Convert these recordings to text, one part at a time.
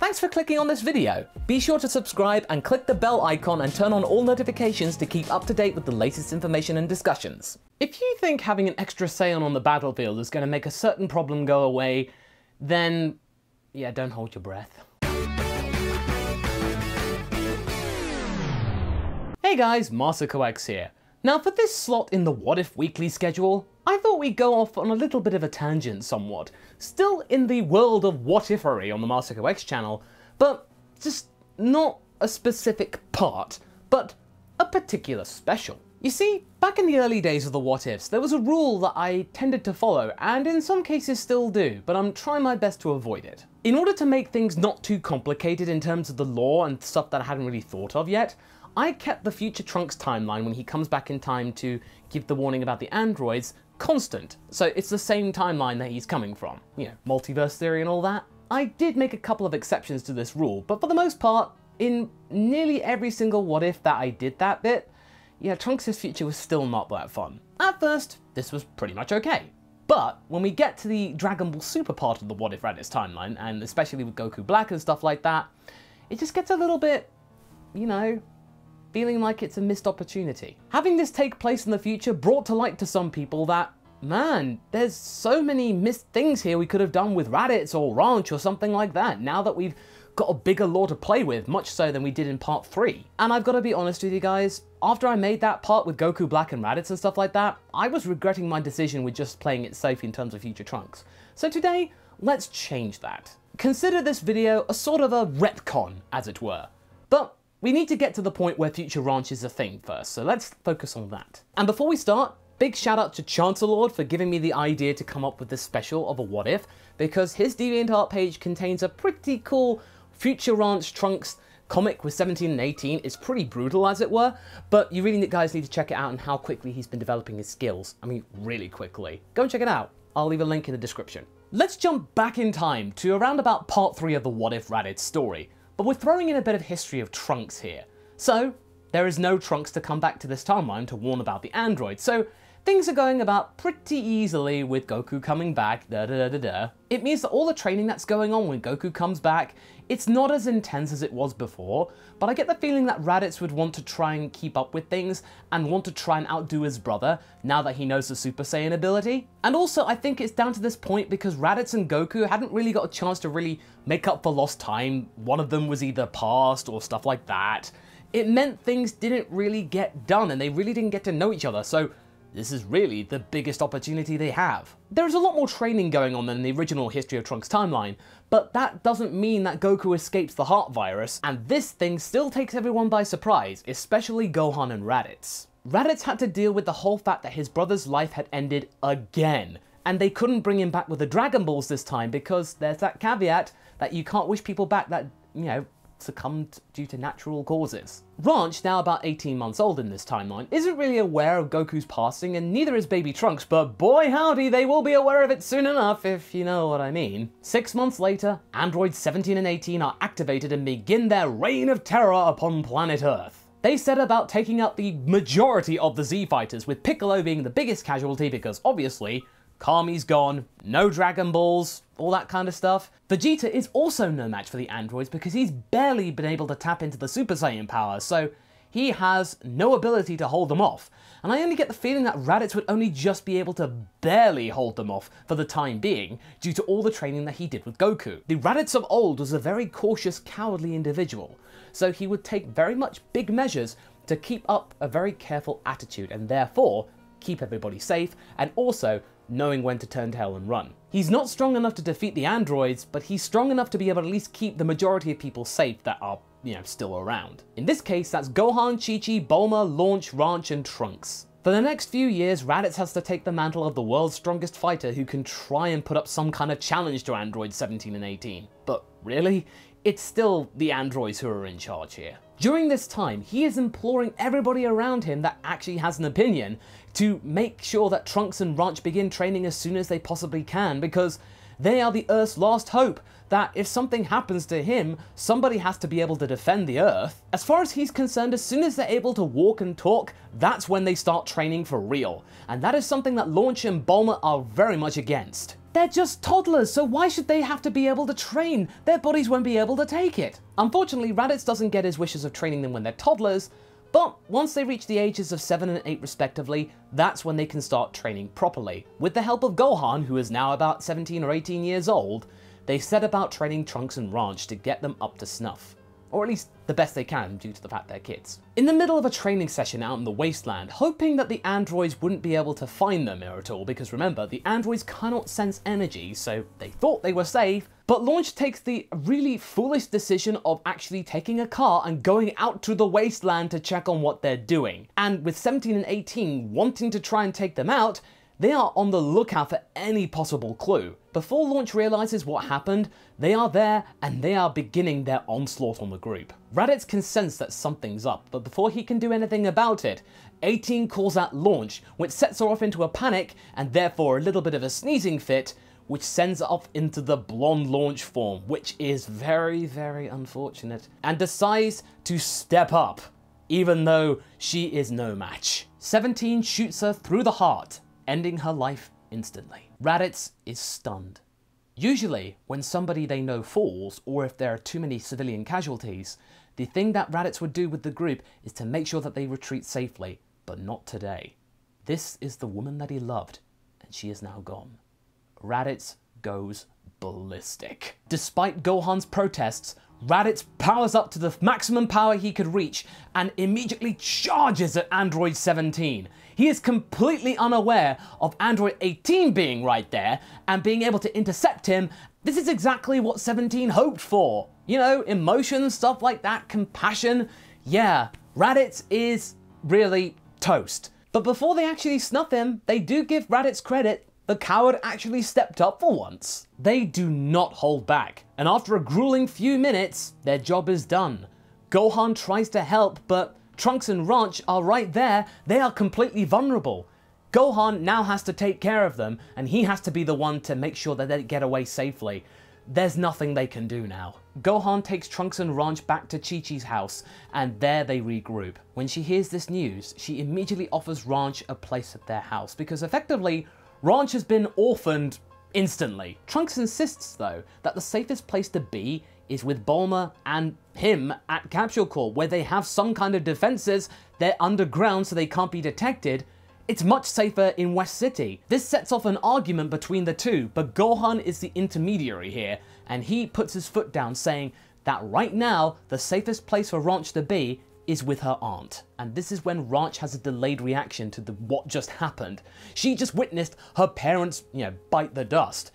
Thanks for clicking on this video. Be sure to subscribe and click the bell icon and turn on all notifications to keep up to date with the latest information and discussions. If you think having an extra Saiyan on the battlefield is going to make a certain problem go away, then yeah, don't hold your breath. Hey guys, MasakoX here. Now for this slot in the What If Weekly schedule, I thought we'd go off on a little bit of a tangent somewhat, still in the world of what-ifery on the MasakoX channel, but just not a specific part, but a particular special. You see, back in the early days of the What Ifs, there was a rule that I tended to follow, and in some cases still do, but I'm trying my best to avoid it. In order to make things not too complicated in terms of the lore and stuff that I hadn't really thought of yet, I kept the future Trunks timeline when he comes back in time to give the warning about the androids constant. So it's the same timeline that he's coming from. You know, multiverse theory and all that. I did make a couple of exceptions to this rule, but for the most part, in nearly every single What If that I did that bit, yeah, Trunks' future was still not that fun. At first, this was pretty much okay. But when we get to the Dragon Ball Super part of the What If Raditz timeline, and especially with Goku Black and stuff like that, it just gets a little bit, you know, feeling like it's a missed opportunity. Having this take place in the future brought to light to some people that, man, there's so many missed things here we could have done with Raditz or Ranch or something like that, now that we've got a bigger lore to play with, much so than we did in part 3. And I've got to be honest with you guys, after I made that part with Goku Black and Raditz and stuff like that, I was regretting my decision with just playing it safe in terms of future Trunks. So today, let's change that. Consider this video a sort of a retcon, as it were. But we need to get to the point where future Ranch is a thing first, so let's focus on that. And before we start, big shout out to Chancellord for giving me the idea to come up with this special of a What If, because his DeviantArt page contains a pretty cool future Ranch Trunks comic with 17 and 18. It's pretty brutal, as it were, but you really guys need to check it out and how quickly he's been developing his skills. I mean, really quickly. Go and check it out. I'll leave a link in the description. Let's jump back in time to around about part 3 of the What If Raditz story. But we're throwing in a bit of history of Trunks here. So, there is no Trunks to come back to this timeline to warn about the android, so things are going about pretty easily with Goku coming back, It means that all the training that's going on when Goku comes back, it's not as intense as it was before, but I get the feeling that Raditz would want to try and keep up with things and want to try and outdo his brother now that he knows the Super Saiyan ability. And also I think it's down to this point because Raditz and Goku hadn't really got a chance to really make up for lost time. One of them was either passed or stuff like that. It meant things didn't really get done and they really didn't get to know each other, so this is really the biggest opportunity they have. There's a lot more training going on than the original History of Trunks timeline, but that doesn't mean that Goku escapes the heart virus, and this thing still takes everyone by surprise, especially Gohan and Raditz. Raditz had to deal with the whole fact that his brother's life had ended again, and they couldn't bring him back with the Dragon Balls this time because there's that caveat that you can't wish people back that, you know, succumbed due to natural causes. Ranch, now about 18 months old in this timeline, isn't really aware of Goku's passing, and neither is baby Trunks, but boy howdy, they will be aware of it soon enough, if you know what I mean. 6 months later, androids 17 and 18 are activated and begin their reign of terror upon planet Earth. They set about taking out the majority of the Z-Fighters, with Piccolo being the biggest casualty because obviously, Kami's gone, no Dragon Balls, all that kind of stuff. Vegeta is also no match for the androids because he's barely been able to tap into the Super Saiyan power, so he has no ability to hold them off. And I only get the feeling that Raditz would only just be able to barely hold them off for the time being due to all the training that he did with Goku. The Raditz of old was a very cautious, cowardly individual, so he would take very much big measures to keep up a very careful attitude and therefore keep everybody safe and also knowing when to turn tail and run. He's not strong enough to defeat the androids, but he's strong enough to be able to at least keep the majority of people safe that are, you know, still around. In this case, that's Gohan, Chi-Chi, Bulma, Launch, Ranch, and Trunks. For the next few years, Raditz has to take the mantle of the world's strongest fighter who can try and put up some kind of challenge to androids 17 and 18. But really, it's still the androids who are in charge here. During this time, he is imploring everybody around him that actually has an opinion to make sure that Trunks and Ranch begin training as soon as they possibly can, because they are the Earth's last hope, that if something happens to him, somebody has to be able to defend the Earth. As far as he's concerned, as soon as they're able to walk and talk, that's when they start training for real. And that is something that Launch and Bulma are very much against. They're just toddlers, so why should they have to be able to train? Their bodies won't be able to take it. Unfortunately, Raditz doesn't get his wishes of training them when they're toddlers, but once they reach the ages of 7 and 8 respectively, that's when they can start training properly. With the help of Gohan, who is now about 17 or 18 years old, they set about training Trunks and Ranch to get them up to snuff. Or at least the best they can due to the fact they're kids. In the middle of a training session out in the wasteland, hoping that the androids wouldn't be able to find them at all, because remember, the androids cannot sense energy, so they thought they were safe, but Launch takes the really foolish decision of actually taking a car and going out to the wasteland to check on what they're doing. And with 17 and 18 wanting to try and take them out, they are on the lookout for any possible clue. Before Launch realizes what happened, they are there and they are beginning their onslaught on the group. Raditz can sense that something's up, but before he can do anything about it, 18 calls out Launch, which sets her off into a panic and therefore a little bit of a sneezing fit, which sends her off into the blonde Launch form, which is very, very unfortunate, and decides to step up, even though she is no match. 17 shoots her through the heart, ending her life instantly. Raditz is stunned. Usually, when somebody they know falls, or if there are too many civilian casualties, the thing that Raditz would do with the group is to make sure that they retreat safely, but not today. This is the woman that he loved, and she is now gone. Raditz goes ballistic. Despite Gohan's protests, Raditz powers up to the maximum power he could reach and immediately charges at Android 17. He is completely unaware of Android 18 being right there and being able to intercept him. This is exactly what 17 hoped for. You know, emotions, stuff like that, compassion. Yeah, Raditz is really toast. But before they actually snuff him, they do give Raditz credit. The coward actually stepped up for once. They do not hold back, and after a grueling few minutes, their job is done. Gohan tries to help, but Trunks and Ranch are right there. They are completely vulnerable. Gohan now has to take care of them, and he has to be the one to make sure that they get away safely. There's nothing they can do now. Gohan takes Trunks and Ranch back to Chi-Chi's house, and there they regroup. When she hears this news, she immediately offers Ranch a place at their house, because effectively, Ranch has been orphaned instantly. Trunks insists, though, that the safest place to be is with Bulma and him at Capsule Corp, where they have some kind of defenses. They're underground so they can't be detected. It's much safer in West City. This sets off an argument between the two, but Gohan is the intermediary here, and he puts his foot down, saying that right now, the safest place for Ranch to be is with her aunt. And this is when Ranch has a delayed reaction to what just happened. She just witnessed her parents, bite the dust,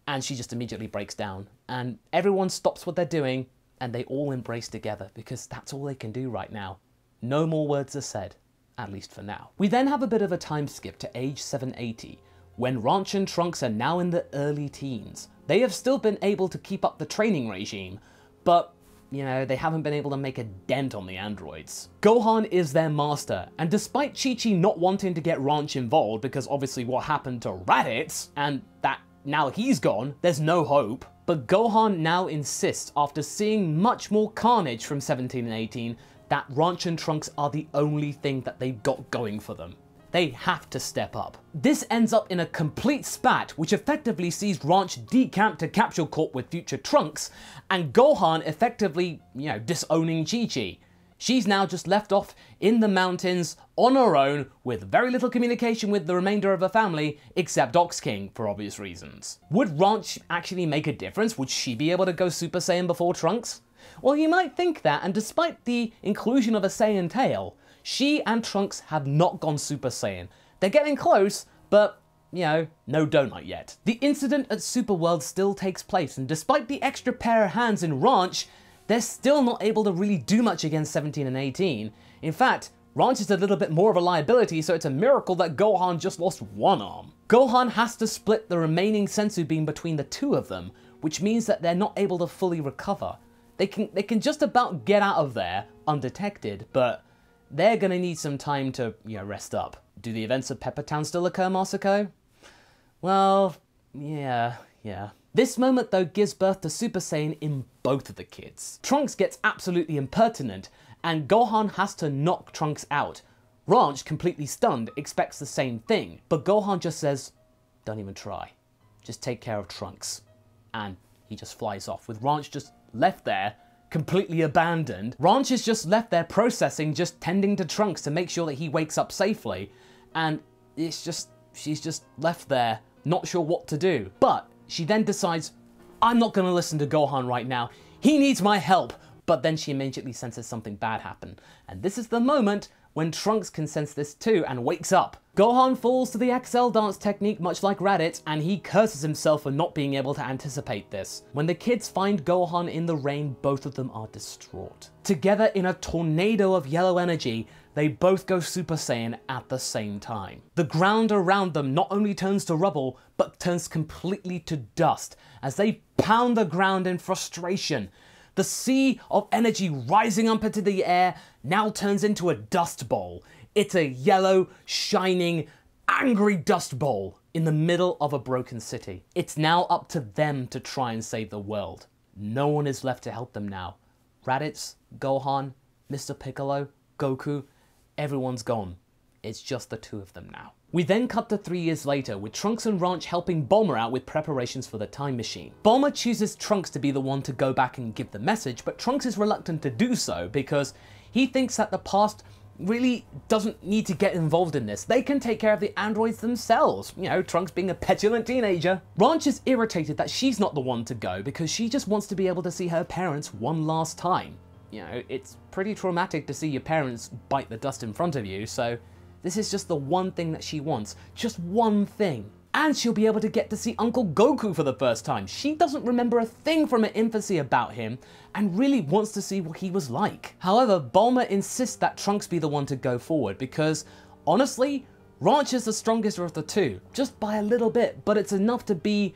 and she just immediately breaks down. And everyone stops what they're doing, and they all embrace together, because that's all they can do right now. No more words are said, at least for now. We then have a bit of a time skip to age 780, when Ranch and Trunks are now in the early teens. They have still been able to keep up the training regime, but they haven't been able to make a dent on the androids. Gohan is their master, and despite Chi-Chi not wanting to get Ranch involved because obviously what happened to Raditz, and that now he's gone, there's no hope, but Gohan now insists, after seeing much more carnage from 17 and 18, that Ranch and Trunks are the only thing that they've got going for them. They have to step up. This ends up in a complete spat, which effectively sees Ranch decamp to Capsule Corp with future Trunks, and Gohan effectively, disowning Chi-Chi. She's now just left off in the mountains on her own with very little communication with the remainder of her family, except Ox King, for obvious reasons. Would Ranch actually make a difference? Would she be able to go Super Saiyan before Trunks? Well, you might think that, and despite the inclusion of a Saiyan tail, she and Trunks have not gone Super Saiyan. They're getting close, but, no donut yet. The incident at Super World still takes place, and despite the extra pair of hands in Ranch, they're still not able to really do much against 17 and 18. In fact, Ranch is a little bit more of a liability, so it's a miracle that Gohan just lost one arm. Gohan has to split the remaining sensu beam between the two of them, which means that they're not able to fully recover. They can just about get out of there undetected, but they're gonna need some time to, rest up. Do the events of Pepper Town still occur, Masako? Well, yeah. This moment, though, gives birth to Super Saiyan in both of the kids. Trunks gets absolutely impertinent, and Gohan has to knock Trunks out. Ranch, completely stunned, expects the same thing, but Gohan just says, don't even try. just take care of Trunks. And he just flies off, with Ranch just left there, completely abandoned. Ranch is just left there processing, just tending to Trunks to make sure that he wakes up safely. And she's just left there, not sure what to do. But she then decides, I'm not gonna listen to Gohan right now. He needs my help. But then she immediately senses something bad happen. And this is the moment when Trunks can sense this too and wakes up. Gohan falls to the XL dance technique much like Raditz, and he curses himself for not being able to anticipate this. When the kids find Gohan in the rain, both of them are distraught. Together in a tornado of yellow energy, they both go Super Saiyan at the same time. The ground around them not only turns to rubble, but turns completely to dust as they pound the ground in frustration. The sea of energy rising up into the air now turns into a dust bowl. It's a yellow, shining, angry dust bowl in the middle of a broken city. It's now up to them to try and save the world. No one is left to help them now. Raditz, Gohan, Mr. Piccolo, Goku, everyone's gone. It's just the two of them now. We then cut to 3 years later, with Trunks and Ranch helping Bulma out with preparations for the time machine. Bulma chooses Trunks to be the one to go back and give the message, but Trunks is reluctant to do so because he thinks that the past really doesn't need to get involved in this. They can take care of the androids themselves, you know, Trunks being a petulant teenager. Ranch is irritated that she's not the one to go because she just wants to be able to see her parents one last time. You know, it's pretty traumatic to see your parents bite the dust in front of you, so this is just the one thing that she wants. Just one thing. And she'll be able to get to see Uncle Goku for the first time. She doesn't remember a thing from her infancy about him and really wants to see what he was like. However, Bulma insists that Trunks be the one to go forward because, honestly, Ranch is the strongest of the two. Just by a little bit, but it's enough to be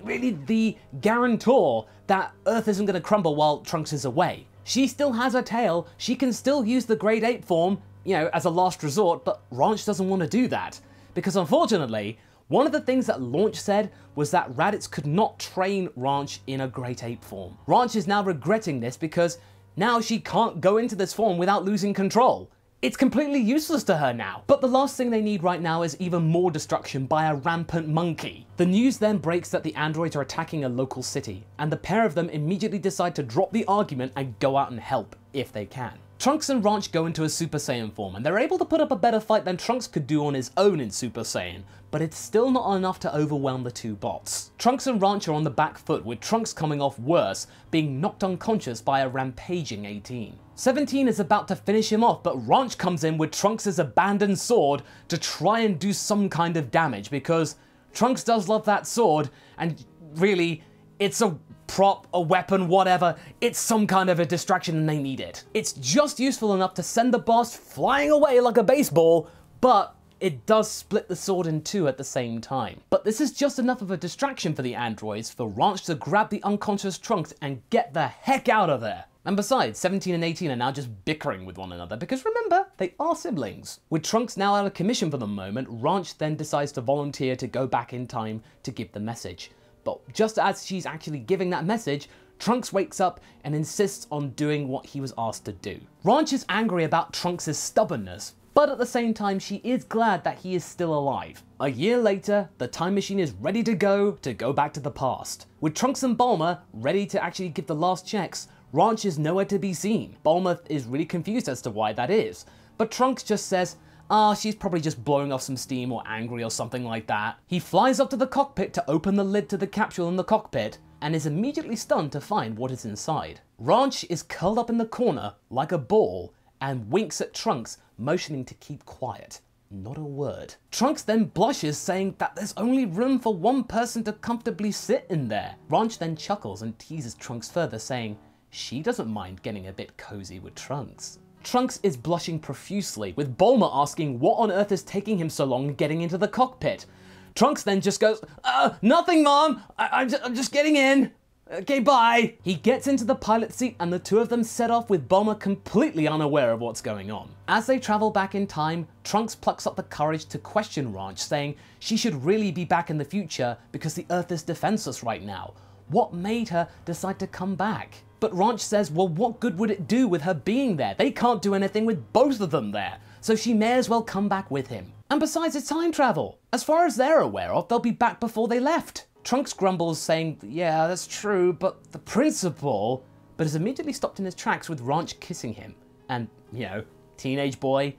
really the guarantor that Earth isn't going to crumble while Trunks is away. She still has her tail, she can still use the Grade 8 form, you know, as a last resort, but Ranch doesn't want to do that. Because unfortunately, one of the things that Launch said was that Raditz could not train Ranch in a Great Ape form. Ranch is now regretting this because now she can't go into this form without losing control. It's completely useless to her now. But the last thing they need right now is even more destruction by a rampant monkey. The news then breaks that the androids are attacking a local city, and the pair of them immediately decide to drop the argument and go out and help, if they can. Trunks and Ranch go into a Super Saiyan form, and they're able to put up a better fight than Trunks could do on his own in Super Saiyan, but it's still not enough to overwhelm the two bots. Trunks and Ranch are on the back foot, with Trunks coming off worse, being knocked unconscious by a rampaging 18. 17 is about to finish him off, but Ranch comes in with Trunks' abandoned sword to try and do some kind of damage, because Trunks does love that sword, and really, it's a prop, a weapon, whatever, it's some kind of a distraction and they need it. It's just useful enough to send the boss flying away like a baseball, but it does split the sword in two at the same time. But this is just enough of a distraction for the androids for Ranch to grab the unconscious Trunks and get the heck out of there. And besides, 17 and 18 are now just bickering with one another because remember, they are siblings. With Trunks now out of commission for the moment, Ranch then decides to volunteer to go back in time to give the message. But just as she's actually giving that message, Trunks wakes up and insists on doing what he was asked to do. Ranch is angry about Trunks' stubbornness, but at the same time she is glad that he is still alive. A year later, the time machine is ready to go back to the past. With Trunks and Bulma ready to actually give the last checks, Ranch is nowhere to be seen. Bulma is really confused as to why that is, but Trunks just says, she's probably just blowing off some steam or angry or something like that. He flies up to the cockpit to open the lid to the capsule in the cockpit and is immediately stunned to find what is inside. Ranch is curled up in the corner like a ball and winks at Trunks, motioning to keep quiet. Not a word. Trunks then blushes, saying that there's only room for one person to comfortably sit in there. Ranch then chuckles and teases Trunks further, saying she doesn't mind getting a bit cozy with Trunks. Trunks is blushing profusely, with Bulma asking what on earth is taking him so long getting into the cockpit. Trunks then just goes, nothing mom, I'm just getting in. Okay, bye. He gets into the pilot seat and the two of them set off with Bulma completely unaware of what's going on. As they travel back in time, Trunks plucks up the courage to question Ranch, saying she should really be back in the future because the Earth is defenseless right now. What made her decide to come back? But Ranch says, well, what good would it do with her being there? They can't do anything with both of them there, so she may as well come back with him. And besides, it's time travel. As far as they're aware of, they'll be back before they left. Trunks grumbles, saying, yeah, that's true, but the principal, but is immediately stopped in his tracks with Ranch kissing him. And, you know, teenage boy,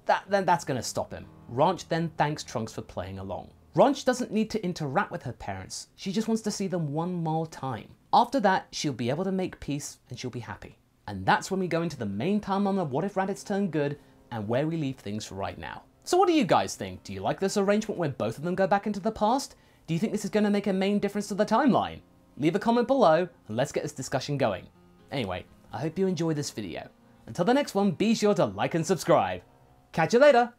that's gonna stop him. Ranch then thanks Trunks for playing along. Ranch doesn't need to interact with her parents, she just wants to see them one more time. After that, she'll be able to make peace and she'll be happy. And that's when we go into the main timeline of What If Raditz Turned Good and where we leave things for right now. So what do you guys think? Do you like this arrangement where both of them go back into the past? Do you think this is going to make a main difference to the timeline? Leave a comment below and let's get this discussion going. Anyway, I hope you enjoyed this video. Until the next one, be sure to like and subscribe. Catch you later!